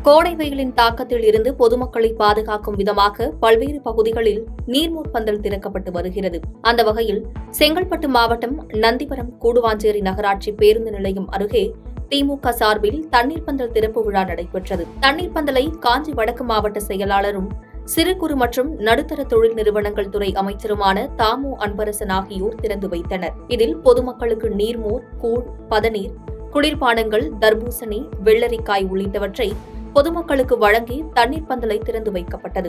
கோடை வெயிலின் தாக்கத்தில் இருந்து பொதுமக்களை பாதுகாக்கும் விதமாக பல்வேறு பகுதிகளில் நீர்மூர் பந்தல் திறக்கப்பட்டு வருகிறது. அந்த வகையில் செங்கல்பட்டு மாவட்டம் நந்திவரம் கூடுவாஞ்சேரி நகராட்சி பேருந்து நிலையம் அருகே திமுக சார்பில் தண்ணீர் பந்தல் திறப்பு விழா நடைபெற்றது. தண்ணீர் பந்தலை காஞ்சி வடக்கு மாவட்ட செயலாளரும் சிறு குறு மற்றும் நடுத்தர தொழில் நிறுவனங்கள் துறை அமைச்சருமான தாமு அன்பரசன் ஆகியோர் திறந்து வைத்தனர். இதில் பொதுமக்களுக்கு நீர்மோர், கூழ், பதநீர், குளிர்பானங்கள், தர்பூசணி, வெள்ளரிக்காய் உள்ளிட்டவற்றை பொதுமக்களுக்கு வழங்கி தண்ணீர் பந்தலை திறந்து வைக்கப்பட்டது.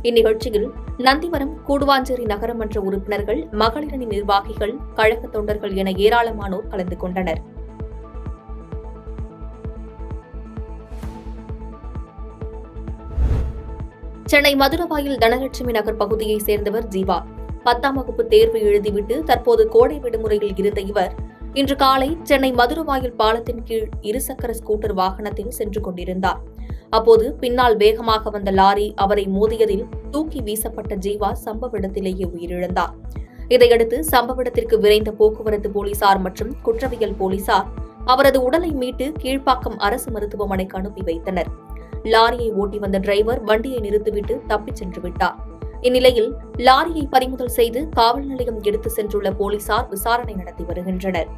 இந்நிகழ்ச்சியில் நந்திவரம் கூடுவாஞ்சேரி நகரமன்ற உறுப்பினர்கள், மகளிரணி நிர்வாகிகள், கழக தொண்டர்கள் என ஏராளமானோர் கலந்து கொண்டனர். சென்னை மதுரவாயில் தனலட்சுமி நகர் பகுதியைச் சேர்ந்தவர் ஜீவா. 10ஆம் வகுப்பு தேர்வு எழுதிவிட்டு தற்போது கோடை விடுமுறையில் இருந்த இவர் இன்று காலை சென்னை மதுரவாயில் பாலத்தின் கீழ் இருசக்கர ஸ்கூட்டர் வாகனத்தில் சென்று கொண்டிருந்தார். அப்போது பின்னால் வேகமாக வந்த லாரி அவரை மோதியதில் தூக்கி வீசப்பட்ட ஜீவா சம்பவ இடத்திலேயே உயிரிழந்தார். இதையடுத்து சம்பவ இடத்திற்கு விரைந்த போக்குவரத்து போலீசார் மற்றும் குற்றவியல் போலீசார் அவரது உடலை மீட்டு கீழ்ப்பாக்கம் அரசு மருத்துவமனைக்கு அனுப்பி வைத்தனர். லாரியை ஓட்டி வந்த டிரைவர் வண்டியை நிறுத்திவிட்டு தப்பிச் சென்று விட்டார். இந்நிலையில் லாரியை பறிமுதல் செய்து காவல் நிலையம் எடுத்து சென்றுள்ள போலீசார் விசாரணை நடத்தி வருகின்றனர்.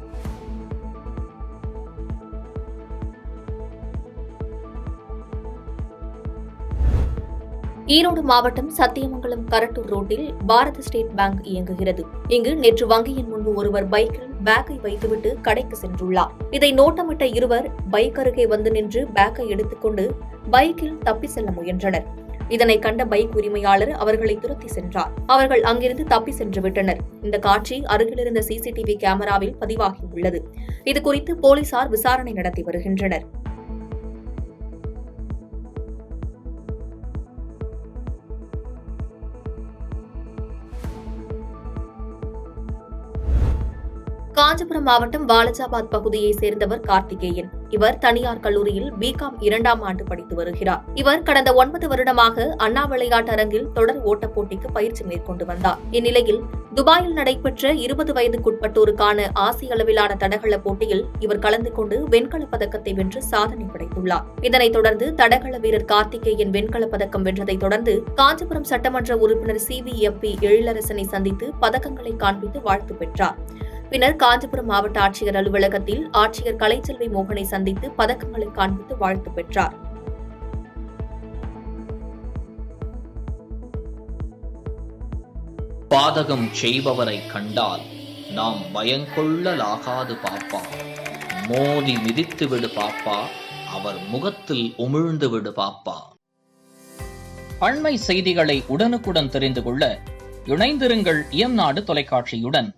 ஈரோடு மாவட்டம் சத்தியமங்கலம் கரட்டூர் ரோட்டில் பாரத ஸ்டேட் பேங்க் இயங்குகிறது. இங்கு நேற்று வங்கியின் முன்பு ஒருவர் பைக்கில் பேக்கை வைத்துவிட்டு கடைக்கு சென்றுள்ளார். இதை நோட்டமிட்ட இருவர் பைக் அருகே வந்து நின்று பேக்கை எடுத்துக்கொண்டு பைக்கில் தப்பி செல்ல முயன்றனர். இதனை கண்ட பைக் உரிமையாளர் அவர்களை துரத்தி சென்றார். அவர்கள் அங்கிருந்து தப்பி சென்று விட்டனர். இந்த காட்சி அருகிலிருந்த சிசிடிவி கேமராவில் பதிவாகியுள்ளது. இதுகுறித்து போலீசார் விசாரணை நடத்தி வருகின்றனர். காஞ்சிபுரம் மாவட்டம் வாலஜாபாத் பகுதியைச் சேர்ந்தவர் கார்த்திகேயன். இவர் தனியார் கல்லூரியில் பிகாம் 2ஆம் ஆண்டு படித்து வருகிறார். இவர் கடந்த 9 வருடமாக அண்ணா விளையாட்டு அரங்கில் தொடர் ஓட்டப் போட்டிக்கு பயிற்சி மேற்கொண்டு வந்தார். இந்நிலையில் துபாயில் நடைபெற்ற 20 வயதுக்குட்பட்டோருக்கான ஆசிய அளவிலான தடகள போட்டியில் இவர் கலந்து கொண்டு வெண்கலப் பதக்கத்தை வென்று சாதனை படைத்துள்ளார். இதனைத் தொடர்ந்து தடகள வீரர் கார்த்திகேயன் வெண்கலப் பதக்கம் வென்றதைத் தொடர்ந்து காஞ்சிபுரம் சட்டமன்ற உறுப்பினர் CVMP எழிலரசனை சந்தித்து பதக்கங்களை காண்பித்து வாழ்த்து பெற்றார். பின்னர் காஞ்சிபுரம் மாவட்ட ஆட்சியர் அலுவலகத்தில் ஆட்சியர் கலைச்செல்வி மோகனை சந்தித்து பதக்கங்களை காண்பித்து வாழ்த்து பெற்றார். பாதகம் செய்பவரை கண்டால் நாம் பயங்கொள்ளலாகாது பாப்பா, மோதி மிதித்து விடு பாப்பா, அவர் முகத்தில் உமிழ்ந்து விடு பாப்பா. அண்மை செய்திகளை உடனுக்குடன் தெரிந்து கொள்ள இணைந்திருங்கள் இயம்நாடு தொலைக்காட்சியுடன்.